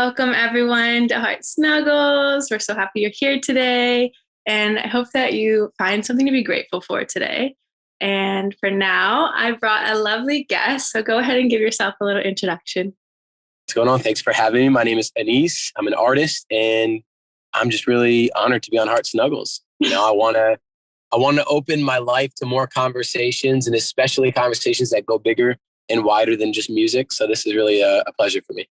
Welcome everyone to Heart Snuggles. We're so happy you're here today. And I hope that you find something to be grateful for today. And for now, I brought a lovely guest. So go ahead and give yourself a little introduction. What's going on? Thanks for having me. My name is Anis. I'm an artist, and I'm just really honored to be on Heart Snuggles. I want to open my life to more conversations, and especially conversations that go bigger and wider than just music. So this is really a pleasure for me.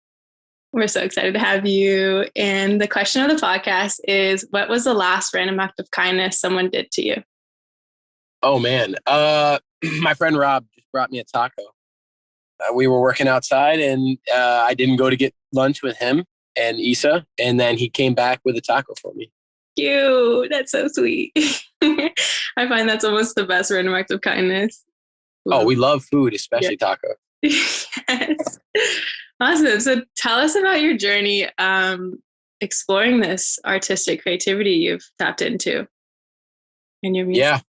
We're so excited to have you. And the question of the podcast is, what was the last random act of kindness someone did to you? Oh, man. My friend Rob just brought me a taco. We were working outside, and I didn't go to get lunch with him and Issa. And then he came back with a taco for me. Cute. That's so sweet. I find that's almost the best random act of kindness. Oh, we love food, especially taco. Yes. Awesome. So tell us about your journey exploring this artistic creativity you've tapped into in your music. Yeah.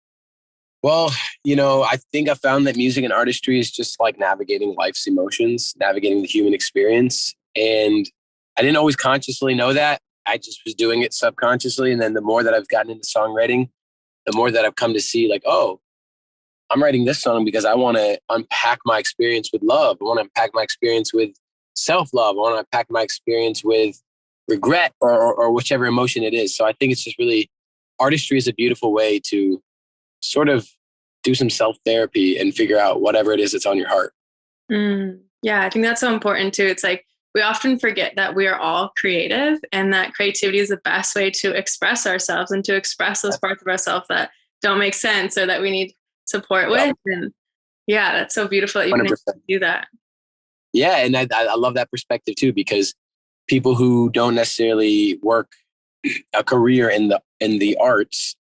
Well, I think I found that music and artistry is just like navigating life's emotions, navigating the human experience. And I didn't always consciously know that. I just was doing it subconsciously. And then the more that I've gotten into songwriting, the more that I've come to see like, oh, I'm writing this song because I want to unpack my experience with love. I want to unpack my experience with self-love. I want to unpack my experience with regret or whichever emotion it is. So I think it's just really, artistry is a beautiful way to sort of do some self-therapy and figure out whatever it is that's on your heart. Yeah, I think that's so important too. It's like we often forget that we are all creative and that creativity is the best way to express ourselves and to express those parts of ourselves that don't make sense or that we need support with. And yeah, that's so beautiful that you can do that. Yeah, and I love that perspective too, because people who don't necessarily work a career in the arts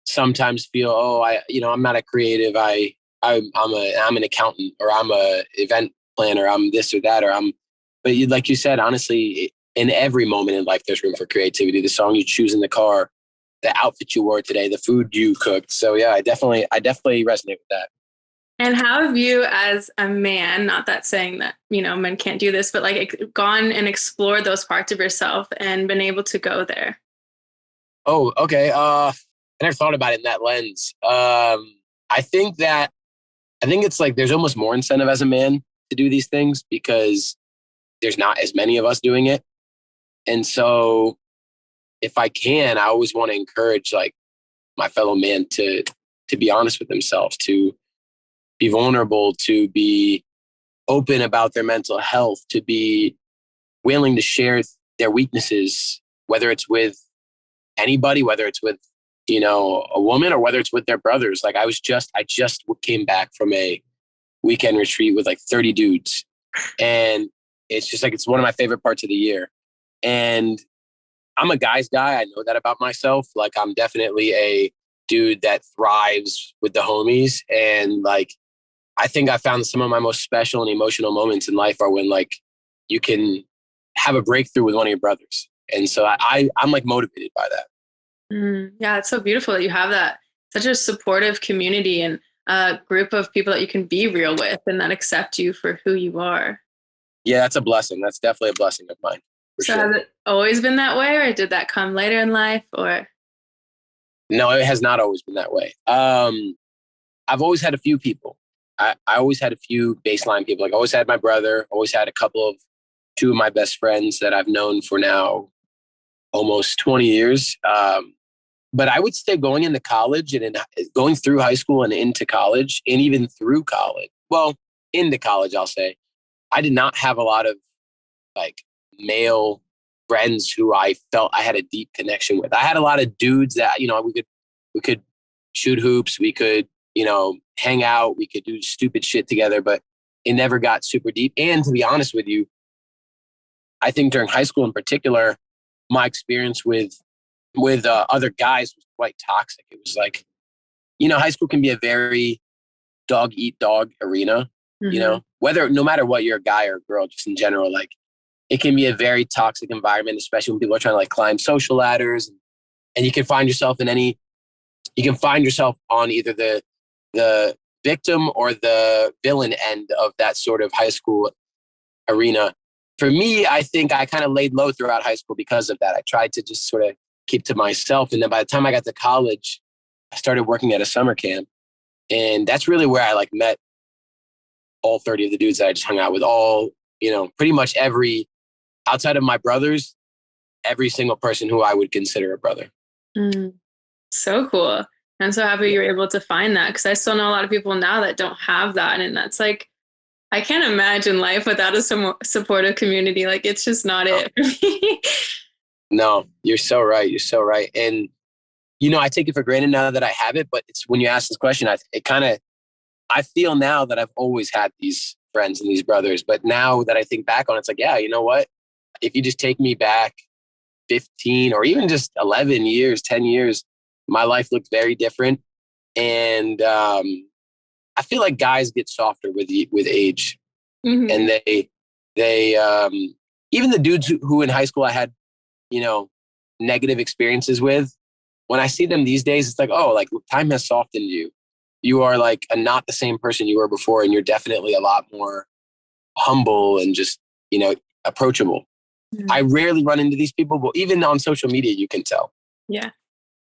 sometimes feel, I'm not a creative. I'm an accountant, or I'm a event planner. I'm this or that, but like you said, honestly, in every moment in life, there's room for creativity. The song you choose in the car, the outfit you wore today, the food you cooked. So yeah, I definitely resonate with that. And how have you as a man, not that saying that, men can't do this, but like gone and explored those parts of yourself and been able to go there? Oh, okay. I never thought about it in that lens. I think it's like there's almost more incentive as a man to do these things because there's not as many of us doing it. And so if I can, I always want to encourage like my fellow man to be honest with themselves, to be vulnerable, to be open about their mental health, to be willing to share their weaknesses, whether it's with anybody, whether it's with, a woman or whether it's with their brothers. Like I just came back from a weekend retreat with like 30 dudes. And it's just like, it's one of my favorite parts of the year. And I'm a guy's guy. I know that about myself. Like I'm definitely a dude that thrives with the homies. And like, I think I found some of my most special and emotional moments in life are when like you can have a breakthrough with one of your brothers. And so I'm like motivated by that. Yeah, it's so beautiful that you have that, such a supportive community and a group of people that you can be real with and that accept you for who you are. Yeah, that's a blessing. That's definitely a blessing of mine. So sure. Has it always been that way, or did that come later in life? Or no, it has not always been that way. I've always had a few people. I always had a few baseline people. Like I always had my brother, always had two of my best friends that I've known for now almost 20 years. But I would say going into college and going through high school and into college and even through college, well, into college, I'll say, I did not have a lot of like male friends who I felt I had a deep connection with. I had a lot of dudes that, we could shoot hoops, we could, hang out, we could do stupid shit together, but it never got super deep. And to be honest with you, I think during high school in particular, my experience with other guys was quite toxic. It was like, high school can be a very dog eat dog arena, no matter what you're a guy or a girl, just in general, like it can be a very toxic environment, especially when people are trying to like climb social ladders and you can find yourself on either the victim or the villain end of that sort of high school arena. for me, I think I kind of laid low throughout high school because of that. I tried to just sort of keep to myself. And then by the time I got to college, I started working at a summer camp. And that's really where I like met all 30 of the dudes that I just hung out with, all, pretty much outside of my brothers, every single person who I would consider a brother. So cool. I'm so happy you were able to find that, because I still know a lot of people now that don't have that. And that's like, I can't imagine life without a supportive community. Like, it's just not it for me. No, you're so right. You're so right. And, I take it for granted now that I have it, but it's when you ask this question, I feel now that I've always had these friends and these brothers. But now that I think back on it, it's like, yeah, you know what? If you just take me back 15 or even just 11 years, 10 years, my life looked very different. And I feel like guys get softer with age. Mm-hmm. And they even the dudes who in high school I had, negative experiences with, when I see them these days, it's like, oh, like time has softened you. You are like not the same person you were before. And you're definitely a lot more humble and just, approachable. Mm-hmm. I rarely run into these people, but even on social media, you can tell. Yeah.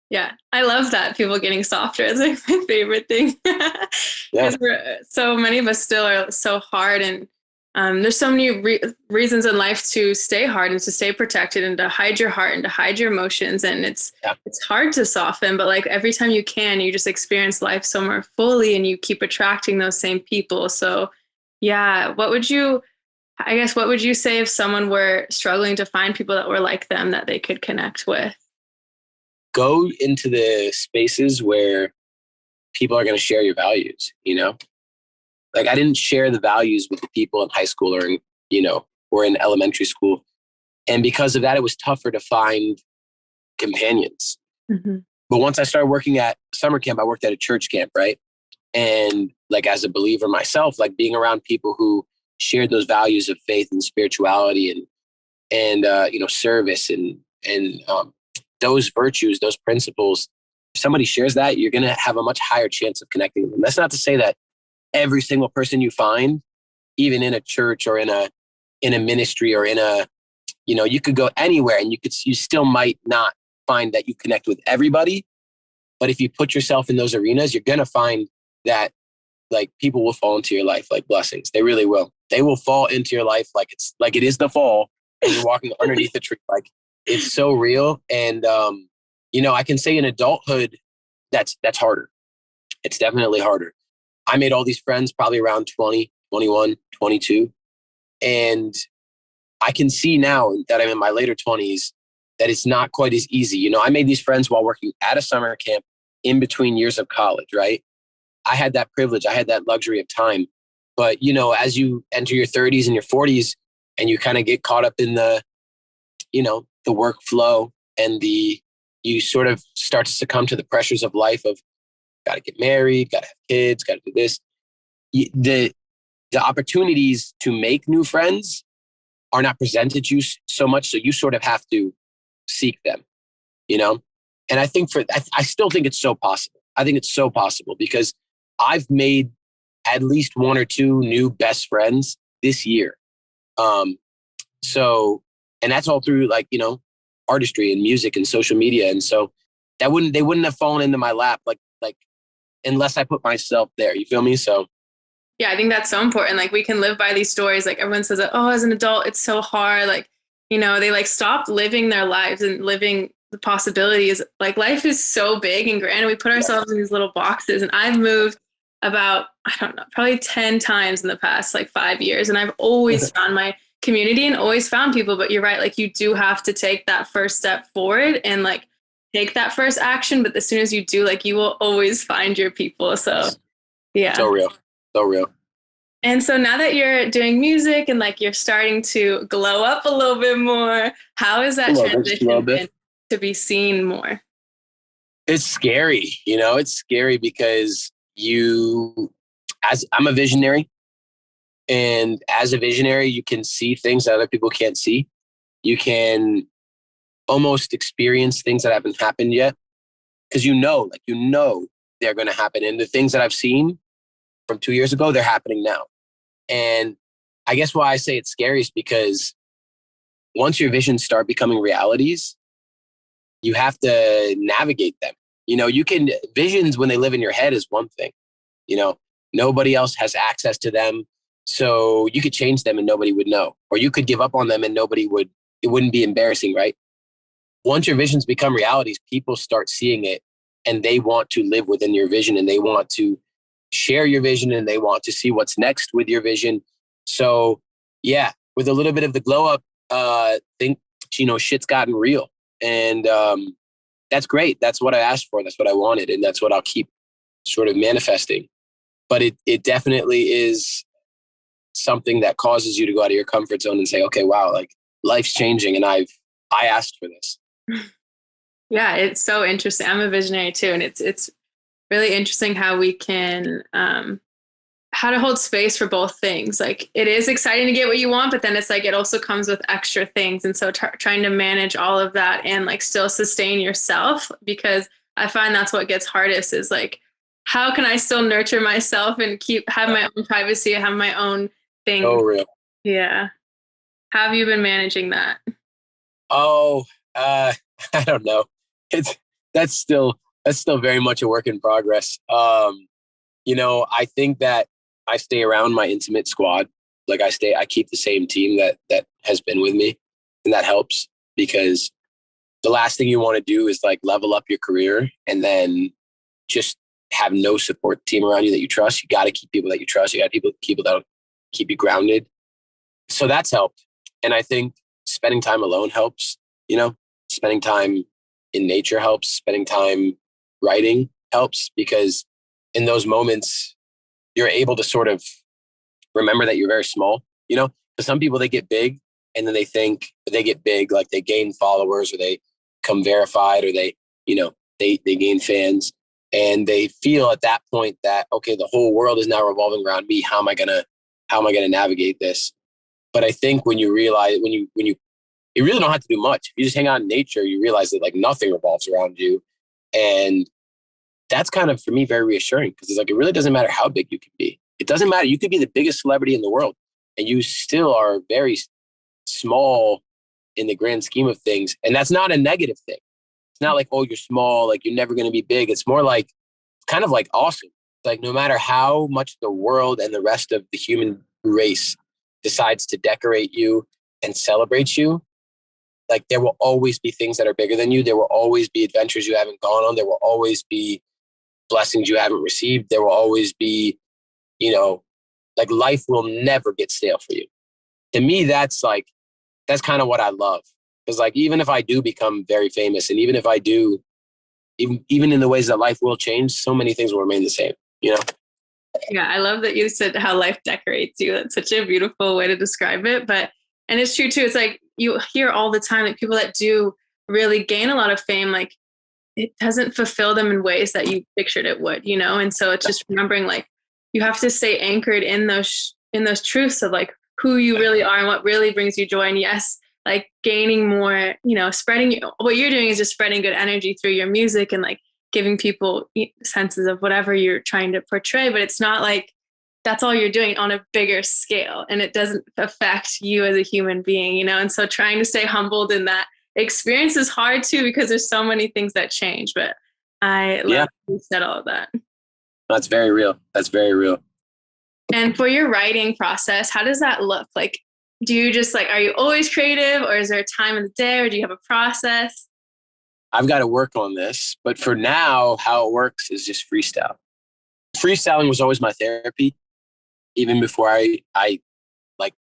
Yeah. I love that. People getting softer. It's like my favorite thing. Because so many of us still are so hard, and there's so many reasons in life to stay hard and to stay protected and to hide your heart and to hide your emotions. And it's hard to soften, but like every time you can, you just experience life so more fully and you keep attracting those same people. So yeah, what would you say if someone were struggling to find people that were like them that they could connect with? Go into the spaces where people are going to share your values, Like I didn't share the values with the people in high school or in elementary school. And because of that, it was tougher to find companions. Mm-hmm. But once I started working at summer camp, I worked at a church camp, right? And like as a believer myself, like being around people who shared those values of faith and spirituality and service and those virtues, those principles, if somebody shares that, you're going to have a much higher chance of connecting with them. That's not to say that every single person you find, even in a church or in a ministry or you could go anywhere and you still might not find that you connect with everybody. But if you put yourself in those arenas, you're going to find that like people will fall into your life like blessings. They really will. They will fall into your life like it is the fall and you're walking underneath a tree. Like it's so real. And, I can say in adulthood, that's harder. It's definitely harder. I made all these friends probably around 20, 21, 22. And I can see now that I'm in my later 20s that it's not quite as easy. I made these friends while working at a summer camp in between years of college, right? I had that privilege. I had that luxury of time. But, as you enter your 30s and your 40s and you kind of get caught up in the workflow and you sort of start to succumb to the pressures of life of got to get married, got to have kids, got to do this. The opportunities to make new friends are not presented to you so much. So you sort of have to seek them, And I think I still think it's so possible. I think it's so possible because I've made at least one or two new best friends this year. And that's all through artistry and music and social media. And so they wouldn't have fallen into my lap like unless I put myself there. You feel me? So yeah, I think that's so important. Like we can live by these stories. Like everyone says that, oh, as an adult, it's so hard. Like, they like stop living their lives and living the possibilities. Like life is so big and grand. And we put ourselves in these little boxes. And I've moved about, I don't know, probably 10 times in the past 5 years. And I've always found my community and always found people. But you're right. Like you do have to take that first step forward and take that first action. But as soon as you do, you will always find your people. So yeah. So real. So real. And so now that you're doing music and you're starting to glow up a little bit more, how is that transition been to be seen more? It's scary. It's scary because I'm a visionary, and as a visionary, you can see things that other people can't see. You can almost experience things that haven't happened yet because they're going to happen. And the things that I've seen from 2 years ago, they're happening now. And I guess why I say it's scary is because once your visions start becoming realities, you have to navigate them. You know, visions when they live in your head is one thing, you know, nobody else has access to them. So you could change them and nobody would know, or you could give up on them and it wouldn't be embarrassing, right? Once your visions become realities, people start seeing it and they want to live within your vision and they want to share your vision and they want to see what's next with your vision. So yeah, with a little bit of the glow up, think, you know, shit's gotten real. And that's great. That's what I asked for. That's what I wanted. And that's what I'll keep sort of manifesting. But it definitely is something that causes you to go out of your comfort zone and say, okay, wow, like life's changing and I asked for this. Yeah, it's so interesting. I'm a visionary too. And it's really interesting how we can, how to hold space for both things. Like it is exciting to get what you want, but then it's like, it also comes with extra things. And so trying to manage all of that and like still sustain yourself, because I find that's what gets hardest is like, how can I still nurture myself and have my own privacy, have my own thing? Oh, real. Yeah. How have you been managing that? Oh, I don't know. That's still very much a work in progress. You know, I think that I stay around my intimate squad. Like I keep the same team that has been with me, and that helps because the last thing you want to do is like level up your career and then just have no support team around you that you trust. You got to keep people that you trust. You got people that keep you grounded. So that's helped. And I think spending time alone helps, you know, spending time in nature helps, spending time writing helps, because in those moments, you're able to sort of remember that you're very small, you know, because some people, they get big and then they think they get big, like they gain followers or they come verified or they, you know, they gain fans and they feel at that point that, okay, the whole world is now revolving around me. How am I going to navigate this? But I think when you realize, when you really don't have to do much. If you just hang out in nature, you realize that like nothing revolves around you. And that's kind of, for me, very reassuring because it's like, it really doesn't matter how big you can be. It doesn't matter. You could be the biggest celebrity in the world and you still are very small in the grand scheme of things. And that's not a negative thing. It's not like, oh, you're small, like you're never going to be big. It's more like, kind of like awesome. Like no matter how much the world and the rest of the human race decides to decorate you and celebrate you, like there will always be things that are bigger than you. There will always be adventures you haven't gone on. There will always be blessings you haven't received. There will always be, you know, like life will never get stale for you. To me, that's kind of what I love. Because like, even if I do become very famous and even if I do, even in the ways that life will change, so many things will remain the same, you know? Yeah, I love that you said how life decorates you. That's such a beautiful way to describe it. And it's true too. It's like you hear all the time that people that do really gain a lot of fame, like it doesn't fulfill them in ways that you pictured it would, you know? And so it's just remembering like you have to stay anchored in those truths of like who you really are and what really brings you joy. And yes, like gaining more, you know, what you're doing is just spreading good energy through your music and like giving people senses of whatever you're trying to portray. But it's not like that's all you're doing on a bigger scale and it doesn't affect you as a human being, you know? And so trying to stay humbled in that experience is hard too, because there's so many things that change, but I love you said all of that. That's very real. That's very real. And for your writing process, how does that look? Like, do you just like, are you always creative or is there a time of the day or do you have a process? I've got to work on this, but for now, how it works is just freestyle. Freestyling was always my therapy. Even before I like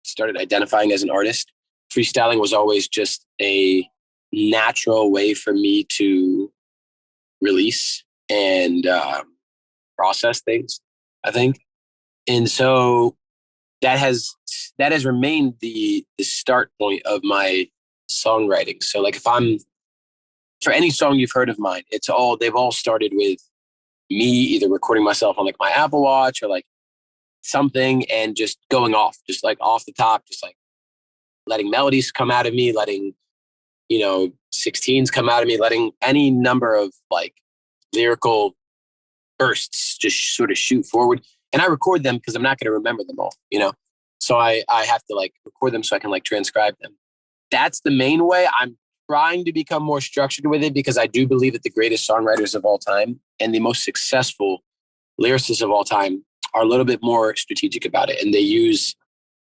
started identifying as an artist, freestyling was always just a natural way for me to release and process things, I think. And so that has remained the start point of my songwriting. So like for any song you've heard of mine, they've all started with me either recording myself on like my Apple Watch or like something and just going off, just like off the top, just like letting melodies come out of me, letting, you know, 16s come out of me, letting any number of like lyrical bursts just sort of shoot forward. And I record them because I'm not going to remember them all, you know? So I have to like record them so I can like transcribe them. that's the main way. I'm trying to become more structured with it because I do believe that the greatest songwriters of all time and the most successful lyricists of all time are a little bit more strategic about it. And they use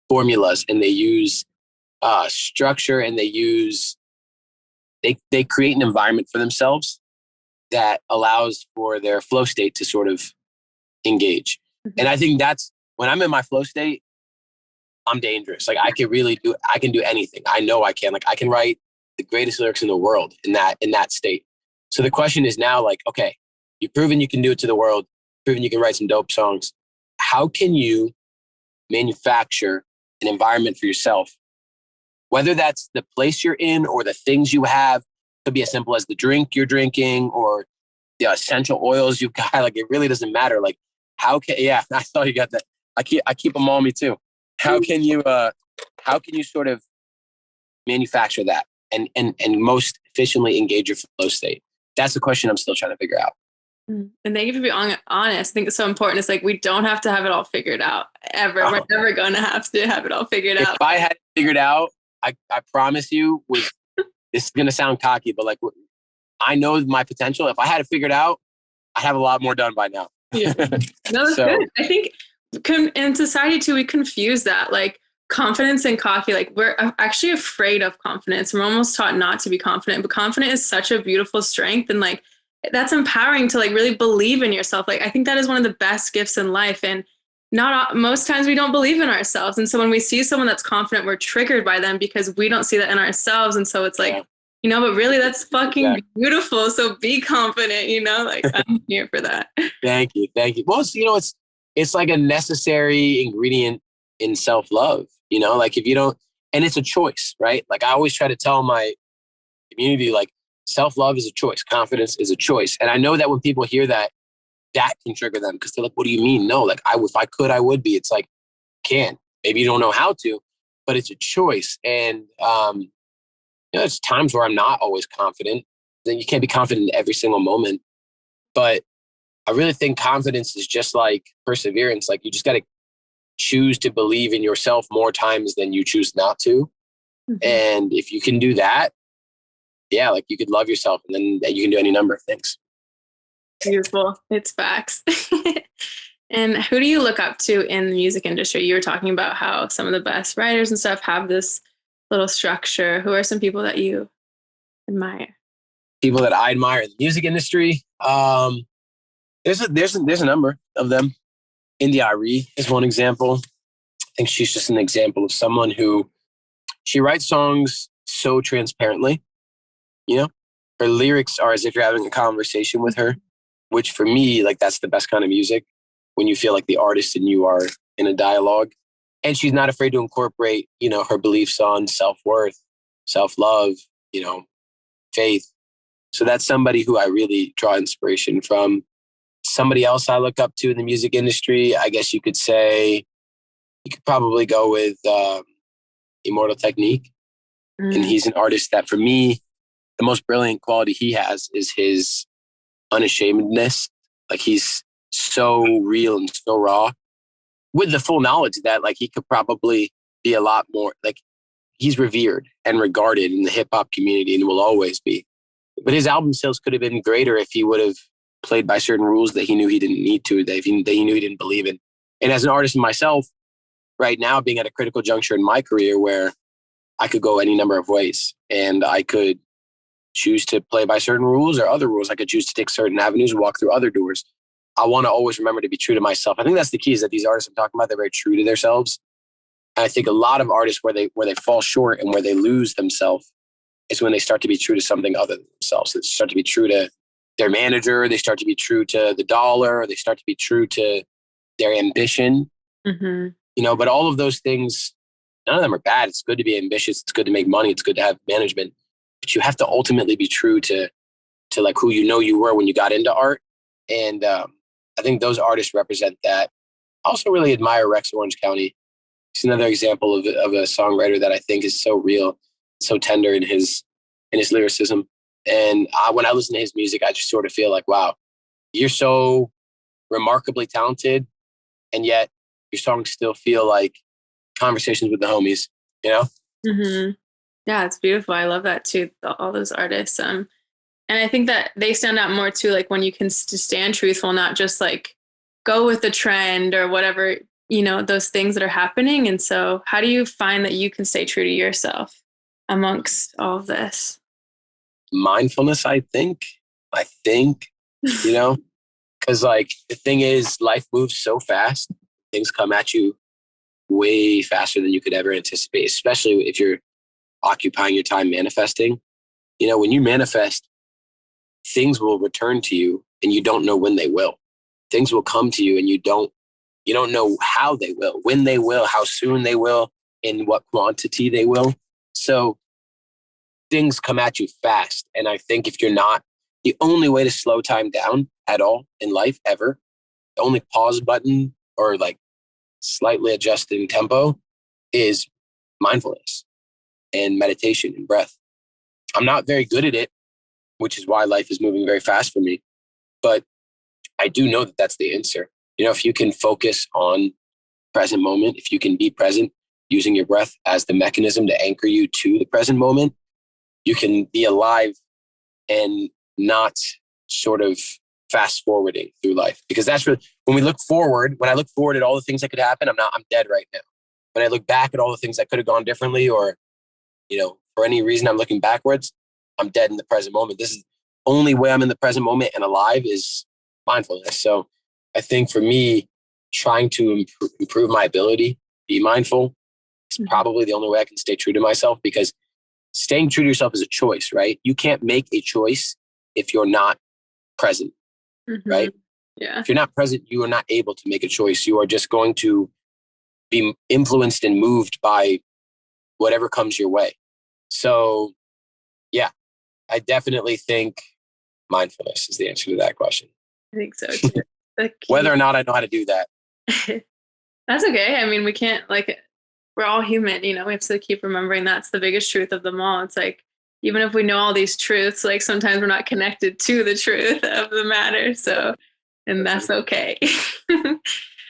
formulas and they use structure and they create an environment for themselves that allows for their flow state to sort of engage. Mm-hmm. And I think that's when I'm in my flow state, I'm dangerous. Like I can do anything. I know I can. Like I can write the greatest lyrics in the world in that state. So the question is now like, okay, you've proven you can do it to the world, proven you can write some dope songs. How can you manufacture an environment for yourself? Whether that's the place you're in or the things you have, could be as simple as the drink you're drinking or the essential oils you've got. Like it really doesn't matter. Like I saw you got that. I keep them on me too. How can you sort of manufacture that and most efficiently engage your flow state? That's the question I'm still trying to figure out. And thank you for being honest. I think it's so important. It's like, we don't have to have it all figured out ever. We're never going to have it all figured out. If I had it figured out, I promise you, this is going to sound cocky, but like, I know my potential. If I had it figured out, I'd have a lot more done by now. Yeah. No, that's good. I think in society too, we confuse that, like confidence and cocky. Like we're actually afraid of confidence. We're almost taught not to be confident, but confident is such a beautiful strength. And like, that's empowering to like really believe in yourself. Like, I think that is one of the best gifts in life. And most times we don't believe in ourselves. And so when we see someone that's confident, we're triggered by them because we don't see that in ourselves. And so it's like, but really that's fucking beautiful. So be confident, like I'm here for that. Thank you. Well, it's like a necessary ingredient in self-love, like if you don't, and it's a choice, right? Like I always try to tell my community, like self-love is a choice. Confidence is a choice. And I know that when people hear that can trigger them because they're like, what do you mean? No, like if I could, I would be. It's like, maybe you don't know how to, but it's a choice. And, it's times where I'm not always confident. Then you can't be confident in every single moment. But I really think confidence is just like perseverance. Like you just got to choose to believe in yourself more times than you choose not to. Mm-hmm. And if you can do that, like you could love yourself and then you can do any number of things. Beautiful. It's facts. And who do you look up to in the music industry? You were talking about how some of the best writers and stuff have this little structure. Who are some people that you admire? People that I admire in the music industry. There's a number of them. India Arie is one example. I think she's just an example of someone who she writes songs so transparently. Her lyrics are as if you're having a conversation with her, which for me, like that's the best kind of music when you feel like the artist and you are in a dialogue. And she's not afraid to incorporate, her beliefs on self-worth, self-love, faith. So that's somebody who I really draw inspiration from. Somebody else I look up to in the music industry, I guess you could say, you could probably go with Immortal Technique. Mm. And he's an artist that for me, the most brilliant quality he has is his unashamedness. Like he's so real and so raw with the full knowledge that like he could probably be a lot more, like he's revered and regarded in the hip hop community and will always be. But his album sales could have been greater if he would have played by certain rules that he knew he didn't need to, that he knew he didn't believe in. And as an artist myself, right now being at a critical juncture in my career where I could go any number of ways and I could choose to play by certain rules or other rules. I could choose to take certain avenues and walk through other doors. I want to always remember to be true to myself. I think that's the key, is that these artists I'm talking about, they're very true to themselves. And I think a lot of artists where they fall short and where they lose themselves is when they start to be true to something other than themselves. They start to be true to their manager. They start to be true to the dollar. They start to be true to their ambition. Mm-hmm. But all of those things, none of them are bad. It's good to be ambitious. It's good to make money. It's good to have management. But you have to ultimately be true to like who you were when you got into art. And I think those artists represent that. I also really admire Rex Orange County. He's another example of a songwriter that I think is so real, so tender in his lyricism. And when I listen to his music, I just sort of feel like, wow, you're so remarkably talented, and yet your songs still feel like conversations with the homies, Mm-hmm. Yeah, it's beautiful. I love that too. All those artists. And I think that they stand out more too, like when you can stand truthful, not just like go with the trend or whatever, those things that are happening. And so how do you find that you can stay true to yourself amongst all of this? Mindfulness, I think, you know, because like the thing is, life moves so fast. Things come at you way faster than you could ever anticipate, especially if you're occupying your time manifesting. When you manifest, things will return to you and you don't know when they will. Things will come to you and you don't know how they will, when they will, how soon they will, in what quantity they will. So things come at you fast. And I think if you're not, the only way to slow time down at all in life ever, the only pause button or like slightly adjusting tempo is mindfulness and meditation and breath. I'm not very good at it, which is why life is moving very fast for me. But I do know that that's the answer. If you can focus on present moment, if you can be present using your breath as the mechanism to anchor you to the present moment, you can be alive and not sort of fast forwarding through life. Because that's really, when I look forward at all the things that could happen, I'm dead right now. When I look back at all the things that could have gone differently, or, for any reason I'm looking backwards, I'm dead in the present moment. This is the only way I'm in the present moment and alive is mindfulness. So I think for me, trying to improve my ability, be mindful, is probably the only way I can stay true to myself, because staying true to yourself is a choice, right? You can't make a choice if you're not present, right? Yeah. If you're not present, you are not able to make a choice. You are just going to be influenced and moved by whatever comes your way. So, yeah, I definitely think mindfulness is the answer to that question. I think so too. Whether or not I know how to do that. That's okay. I mean, we can't, we're all human, we have to keep remembering that's the biggest truth of them all. It's like, even if we know all these truths, like sometimes we're not connected to the truth of the matter. So, and that's okay. Do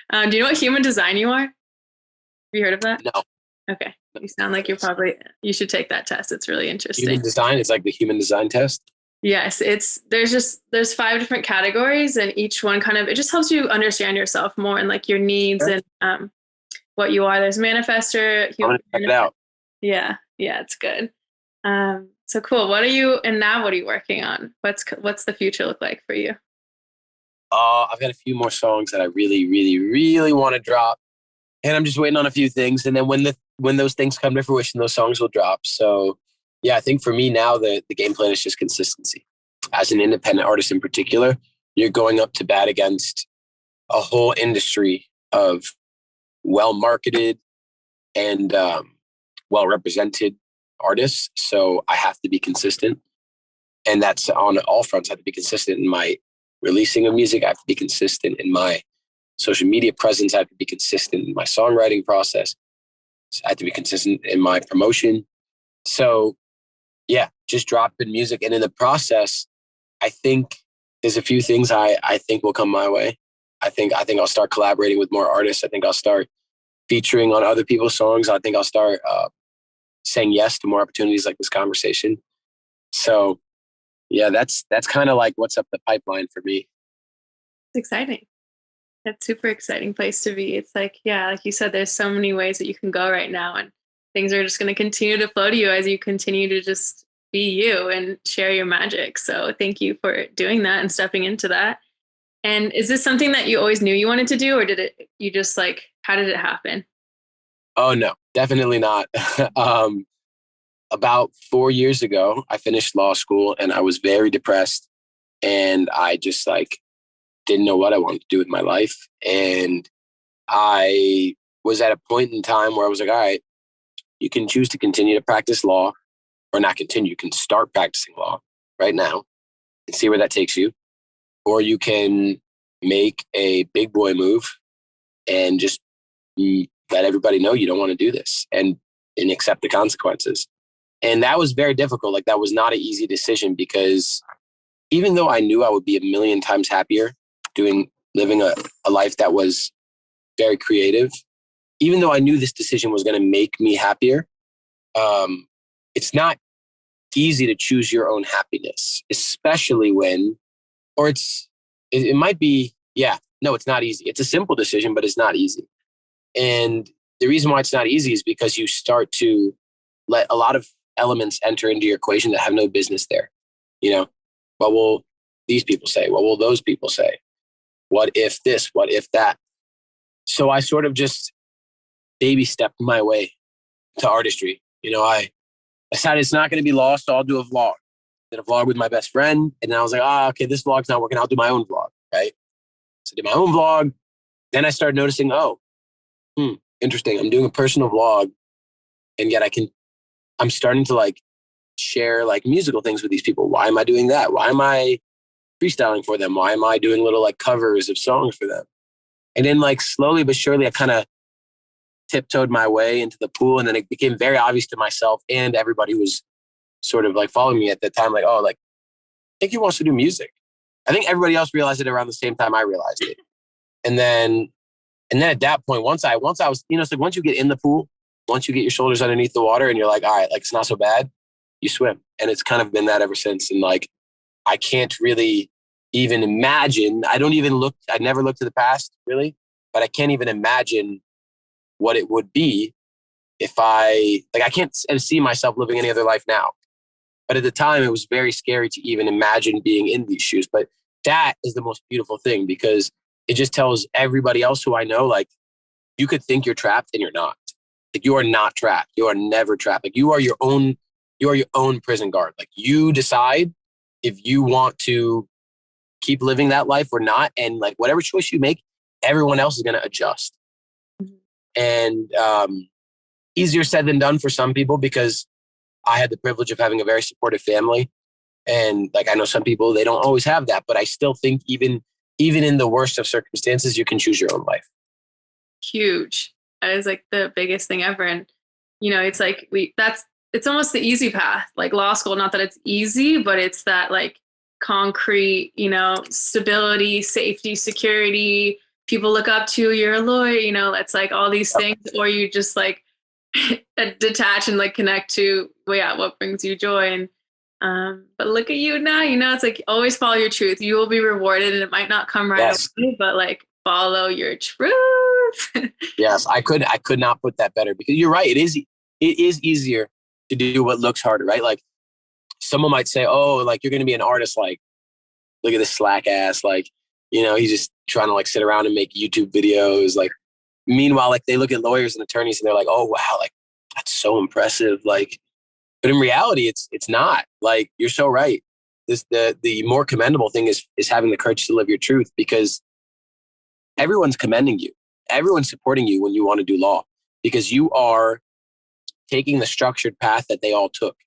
you know what human design you are? Have you heard of that? No. Okay. You sound like you should take that test. It's really interesting. Human design, it's like the human design test. Yes, there's 5 different categories, and each one it just helps you understand yourself more and like your needs and what you are. There's manifestor. I'm gonna check it out. Yeah, it's good. So cool. What are you working on? What's the future look like for you? I've got a few more songs that I really, really, really want to drop, and I'm just waiting on a few things. And then when those things come to fruition, those songs will drop. So yeah, I think for me now, the game plan is just consistency. As an independent artist in particular, you're going up to bat against a whole industry of well-marketed and well-represented artists. So I have to be consistent. And that's on all fronts. I have to be consistent in my releasing of music. I have to be consistent in my social media presence. I have to be consistent in my songwriting process. I have to be consistent in my promotion. So yeah, just dropping music. And in the process, I think there's a few things I think will come my way. I think I'll start collaborating with more artists. I think I'll start featuring on other people's songs. I think I'll start saying yes to more opportunities like this conversation. So yeah, that's kind of like what's up the pipeline for me. It's exciting. That's super exciting place to be. It's like, yeah, like you said, there's so many ways that you can go right now, and things are just going to continue to flow to you as you continue to just be you and share your magic. So thank you for doing that and stepping into that. And is this something that you always knew you wanted to do, or how did it happen? Oh no, definitely not. About 4 years ago, I finished law school and I was very depressed, and I just didn't know what I wanted to do with my life. And I was at a point in time where I was like, all right, you can choose to continue to practice law or not continue. You can start practicing law right now and see where that takes you. Or you can make a big boy move and just let everybody know you don't want to do this and accept the consequences. And that was very difficult. That was not an easy decision, because even though I knew I would be a million times happier living a life that was very creative, even though I knew this decision was going to make me happier, it's not easy to choose your own happiness, especially when, or it might be, yeah, no, it's not easy. It's a simple decision, but it's not easy. And the reason why it's not easy is because you start to let a lot of elements enter into your equation that have no business there. You know, what will these people say? What will those people say? What if this? What if that? So I sort of just baby stepped my way to artistry. You know, I decided it's not going to be lost, so I'll do a vlog. Did a vlog with my best friend, and then I was like, okay, this vlog's not working. I'll do my own vlog, right? So I did my own vlog. Then I started noticing, interesting. I'm doing a personal vlog, and yet I'm starting to like share like musical things with these people. Why am I doing that? Why am I freestyling for them? Why am I doing little like covers of songs for them? And then like slowly but surely, I kind of tiptoed my way into the pool. And then it became very obvious to myself and everybody who was sort of like following me at the time, like, oh, like, I think he wants to do music. I think everybody else realized it around the same time I realized it. And then at that point, once I was, you know, it's like once you get in the pool, once you get your shoulders underneath the water and you're like, all right, like it's not so bad, you swim. And it's kind of been that ever since. And like, I can't really even imagine, I never looked to the past really, but I can't even imagine what it would be if I can't see myself living any other life now. But at the time, it was very scary to even imagine being in these shoes. But that is the most beautiful thing because it just tells everybody else who I know, like, you could think you're trapped and you're not. Like, you are not trapped. You are never trapped. Like, you are your own prison guard. Like, you decide if you want to keep living that life or not. And like, whatever choice you make, everyone else is going to adjust. And easier said than done for some people because I had the privilege of having a very supportive family. And like, I know some people, they don't always have that, but I still think even in the worst of circumstances, you can choose your own life. Huge. That is like the biggest thing ever. And, you know, it's like, it's almost the easy path, like law school, not that it's easy, but it's that like concrete, you know, stability, safety, security, people look up to you, you're a lawyer, you know, it's like all these things, or you just like detach and like connect to, well, yeah, what brings you joy. And but look at you now, you know, it's like always follow your truth. You will be rewarded and it might not come right away, but like follow your truth. Yes, I could not put that better because you're right. It is easier to do what looks harder, right? Like someone might say, oh, like you're going to be an artist. Like, look at this slack ass. Like, you know, he's just trying to like sit around and make YouTube videos. Like, meanwhile, like they look at lawyers and attorneys and they're like, oh, wow, like that's so impressive. Like, but in reality, it's not. Like, you're so right. The more commendable thing is having the courage to live your truth because everyone's commending you. Everyone's supporting you when you want to do law because you are taking the structured path that they all took.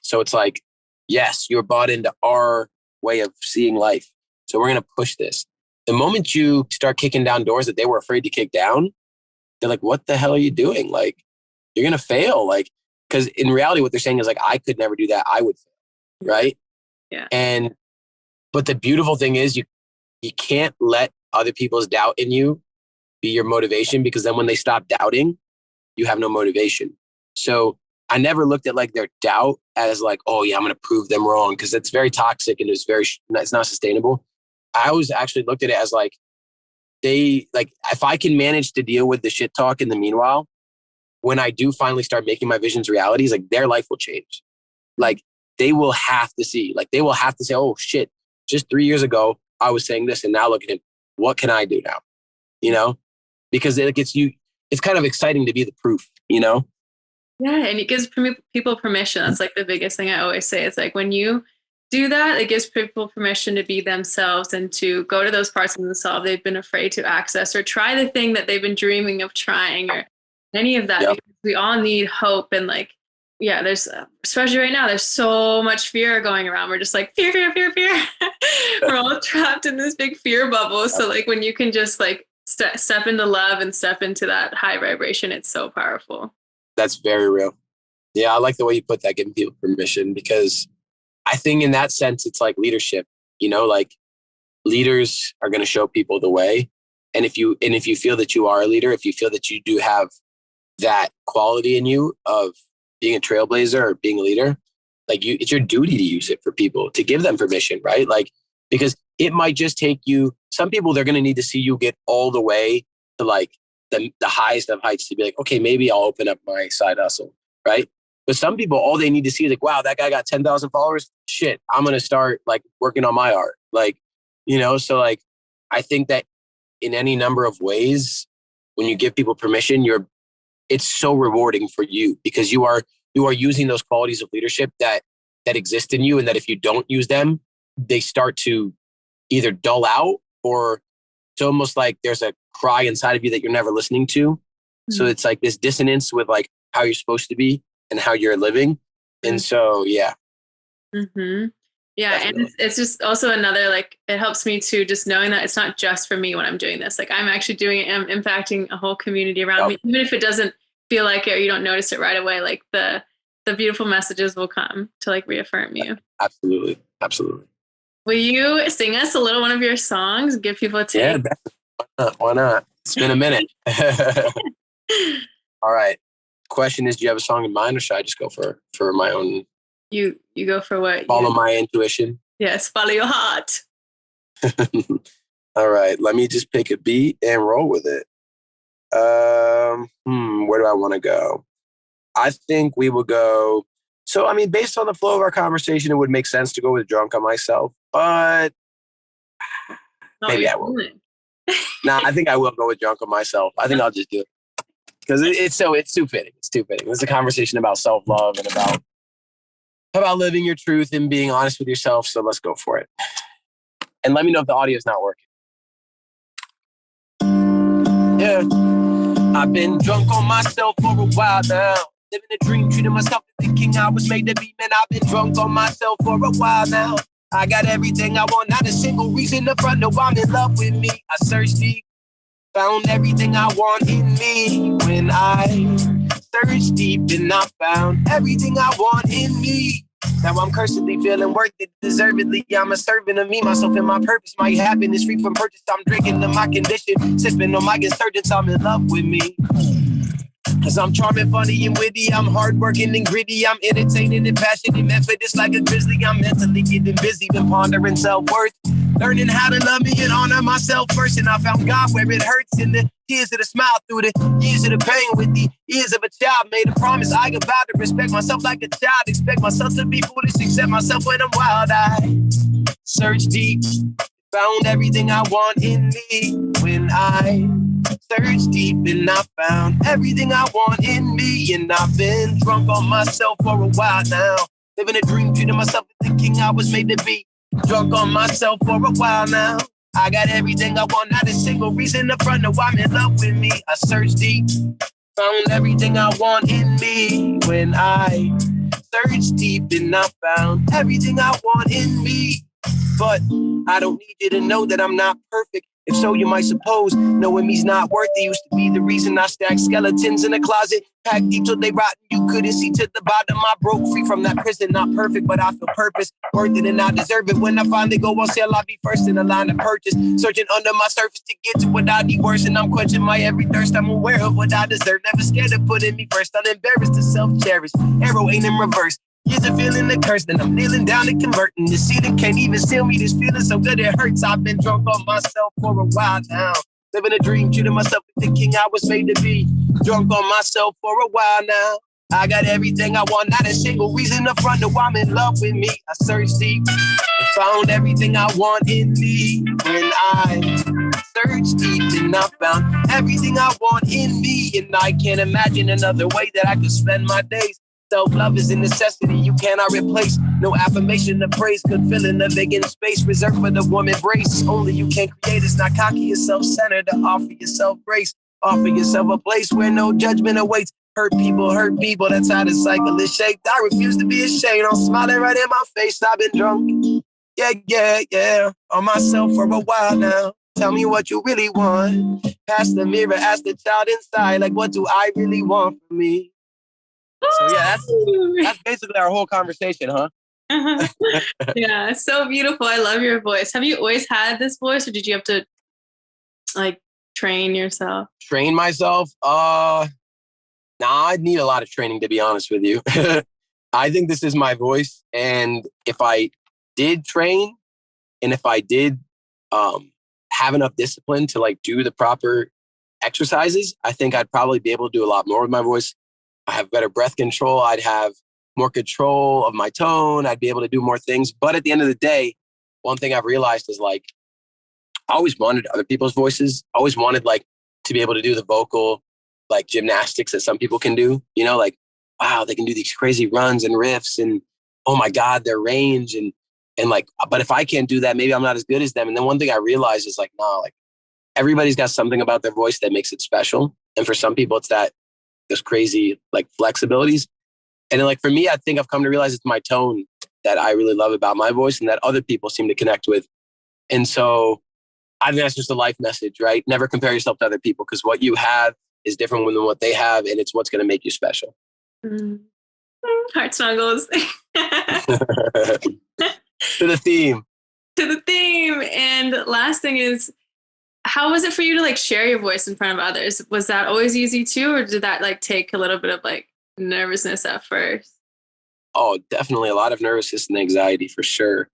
So it's like, yes, you're bought into our way of seeing life. So we're going to push this. The moment you start kicking down doors that they were afraid to kick down, they're like, what the hell are you doing? Like, you're going to fail. Like, because in reality, what they're saying is like, I could never do that. I would fail. Right. Yeah. But the beautiful thing is you can't let other people's doubt in you be your motivation because then when they stop doubting, you have no motivation. So I never looked at like their doubt as like, oh yeah, I'm going to prove them wrong because it's very toxic and it's not sustainable. I always actually looked at it as like, if I can manage to deal with the shit talk in the meanwhile, when I do finally start making my visions realities, like their life will change. Like they will have to see, like they will have to say, oh shit, just 3 years ago, I was saying this and now look at him. What can I do now? You know, because it gets you, it's kind of exciting to be the proof, you know? Yeah. And it gives people permission. That's like the biggest thing I always say. It's like when you do that, it gives people permission to be themselves and to go to those parts of themselves they've been afraid to access or try the thing that they've been dreaming of trying or any of that. Yep. Because we all need hope. And like, yeah, there's, especially right now, there's so much fear going around. We're just like, fear. We're all trapped in this big fear bubble. So like when you can just like step into love and step into that high vibration, it's so powerful. That's very real. Yeah, I like the way you put that, giving people permission, because I think in that sense, it's like leadership, you know, like leaders are going to show people the way. And if you feel that you are a leader, if you feel that you do have that quality in you of being a trailblazer or being a leader, like it's your duty to use it for people, to give them permission, right? Like, because it might just take you, some people, they're going to need to see you get all the way to like the highest of heights to be like, okay, maybe I'll open up my side hustle, right? But some people, all they need to see is like, wow, that guy got 10,000 followers. Shit, I'm going to start like working on my art. Like, so like, I think that in any number of ways, when you give people permission, it's so rewarding for you, because you are using those qualities of leadership that exist in you. And that if you don't use them, they start to either dull out, or it's almost like there's a cry inside of you that you're never listening to. Mm-hmm. So it's like this dissonance with like how you're supposed to be and how you're living. And so, yeah. Mm-hmm. Yeah. Definitely. And it's just also another, like, it helps me to just knowing that it's not just for me when I'm doing this. Like, I'm actually doing it, I'm impacting a whole community around me, even if it doesn't feel like it or you don't notice it right away. Like the beautiful messages will come to like reaffirm you. Absolutely. Absolutely. Will you sing us a little one of your songs? Give people a take? Yeah, why not? It's been a minute. All right. Question is, do you have a song in mind, or should I just go for my own? You go for what? Follow my intuition. Yes, follow your heart. All right. Let me just pick a beat and roll with it. Where do I want to go? I think we will go. So, I mean, based on the flow of our conversation, it would make sense to go with Drunk on Myself, but maybe I will. I think I will go with Drunk on Myself. I think I'll just do it because it's too fitting. It's too fitting. It's a conversation about self-love and about living your truth and being honest with yourself. So let's go for it. And let me know if the audio is not working. Yeah. I've been drunk on myself for a while now. Living a dream, treating myself as the king I was made to be. Man, I've been drunk on myself for a while now. I got everything I want, not a single reason to front. No, I'm in love with me. I searched deep, found everything I want in me. When I searched deep and I found everything I want in me. Now I'm cursedly feeling worth it, deservedly. I'm a servant of me, myself, and my purpose. My happiness free from purchase. I'm drinking to my condition, sipping on my insurgents. I'm in love with me. Cause I'm charming, funny, and witty. I'm hardworking and gritty. I'm entertaining and passionate. Methodist like a grizzly. I'm mentally getting busy, been pondering self-worth. Learning how to love me and honor myself first. And I found God where it hurts, in the tears of the smile, through the years of the pain. With the ears of a child, made a promise I vow to respect myself like a child. Expect myself to be foolish, accept myself when I'm wild. I search deep, found everything I want in me. When I searched deep and I found everything I want in me. And I've been drunk on myself for a while now. Living a dream, treating myself as the king I was made to be. Drunk on myself for a while now. I got everything I want, not a single reason to front. No, I'm in love with me. I searched deep, found everything I want in me. When I searched deep and I found everything I want in me. But I don't need you to know that I'm not perfect. If so, you might suppose knowing me's not worth it. Used to be the reason I stack skeletons in the closet, packed deep till they rotten. You couldn't see to the bottom. I broke free from that prison. Not perfect, but I feel purpose, worth it, and I deserve it. When I finally go on sale, I'll be first in the line of purchase. Searching under my surface to get to what I need worse, and I'm quenching my every thirst. I'm aware of what I deserve. Never scared of putting me first. Unembarrassed to self-cherish. Arrow ain't in reverse. Years of feeling the curse, then I'm kneeling down and converting. The ceiling can't even seal me. This feeling so good it hurts. I've been drunk on myself for a while now. Living a dream, treating myself as the king I was made to be. Drunk on myself for a while now. I got everything I want, not a single reason to front. No, I'm in love with me. I searched deep and found everything I want in me. When I searched deep and I found everything I want in me. And I can't imagine another way that I could spend my days. Self-love is a necessity you cannot replace. No affirmation of praise could fill in the vacant space reserved for the woman brace. Only you can create. It's not cocky or self-centered to offer yourself grace. Offer yourself a place where no judgment awaits. Hurt people, that's how the cycle is shaped. I refuse to be ashamed. I'm smiling right in my face. I've been drunk, yeah, on myself for a while now. Tell me what you really want. Pass the mirror, ask the child inside, like, what do I really want from me? So yeah, that's basically our whole conversation, huh? Yeah, so beautiful. I love your voice. Have you always had this voice, or did you have to like train yourself? Train myself? Nah, I need a lot of training, to be honest with you. I think this is my voice. And if I did train and if I did have enough discipline to like do the proper exercises, I think I'd probably be able to do a lot more with my voice. I have better breath control. I'd have more control of my tone. I'd be able to do more things. But at the end of the day, one thing I've realized is like, I always wanted other people's voices. I always wanted like to be able to do the vocal, like gymnastics that some people can do, you know, like, wow, they can do these crazy runs and riffs and, oh my God, their range. And like, but if I can't do that, maybe I'm not as good as them. And then one thing I realized is like, no, like everybody's got something about their voice that makes it special. And for some people, it's that those crazy like flexibilities. And then like for me, I think I've come to realize it's my tone that I really love about my voice and that other people seem to connect with. And so I think that's just a life message, right? Never compare yourself to other people because what you have is different than what they have. And it's what's going to make you special. Mm. Heart snuggles. To the theme. To the theme. And last thing is, how was it for you to like share your voice in front of others? Was that always easy too? Or did that like take a little bit of like nervousness at first? Oh, definitely a lot of nervousness and anxiety for sure.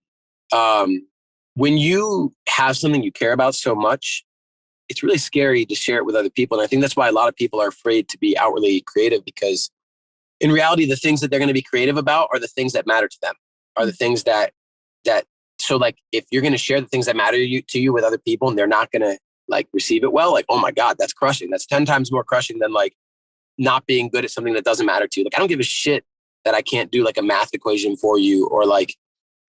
When you have something you care about so much, it's really scary to share it with other people. And I think that's why a lot of people are afraid to be outwardly creative because in reality, the things that they're going to be creative about are the things that matter to them, are the things that so like if you're going to share the things that matter to you with other people and they're not going to like receive it well, like, oh my God, that's crushing. That's 10 times more crushing than like not being good at something that doesn't matter to you. Like, I don't give a shit that I can't do like a math equation for you or like,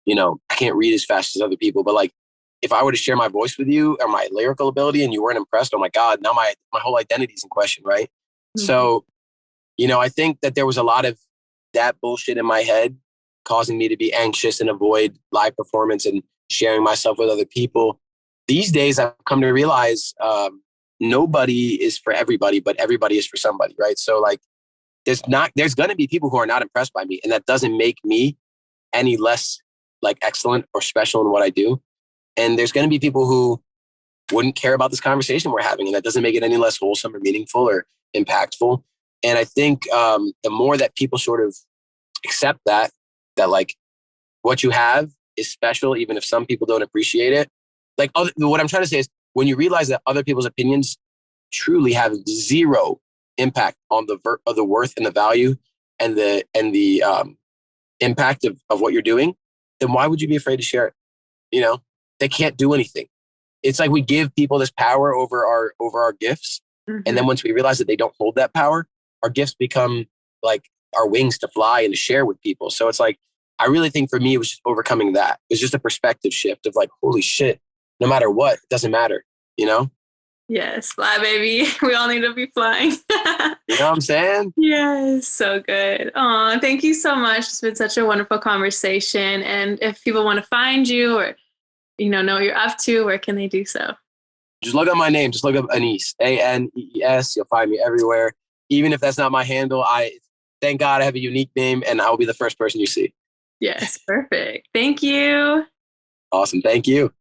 you know, I can't read as fast as other people. But like, if I were to share my voice with you or my lyrical ability and you weren't impressed, oh my God, now my whole identity is in question, right? Mm-hmm. So, you know, I think that there was a lot of that bullshit in my head causing me to be anxious and avoid live performance and sharing myself with other people. These days, I've come to realize nobody is for everybody, but everybody is for somebody, right? So like, there's going to be people who are not impressed by me, and that doesn't make me any less like excellent or special in what I do. And there's going to be people who wouldn't care about this conversation we're having, and that doesn't make it any less wholesome or meaningful or impactful. And I think the more that people sort of accept that like what you have is special, even if some people don't appreciate it. Like what I'm trying to say is when you realize that other people's opinions truly have zero impact on the worth and the value and the impact of what you're doing, then why would you be afraid to share it? You know, they can't do anything. It's like we give people this power over our gifts. Mm-hmm. And then once we realize that they don't hold that power, our gifts become like our wings to fly and to share with people. So it's like, I really think for me, it was just overcoming that. It was just a perspective shift of like, holy shit, no matter what, it doesn't matter, you know? Yes, fly, baby. We all need to be flying. You know what I'm saying? Yes, so good. Oh, thank you so much. It's been such a wonderful conversation. And if people want to find you or, you know what you're up to, where can they do so? Just look up my name. Just look up Anees, Anees. You'll find me everywhere. Even if that's not my handle, thank God I have a unique name and I will be the first person you see. Yes, perfect. Thank you. Awesome. Thank you.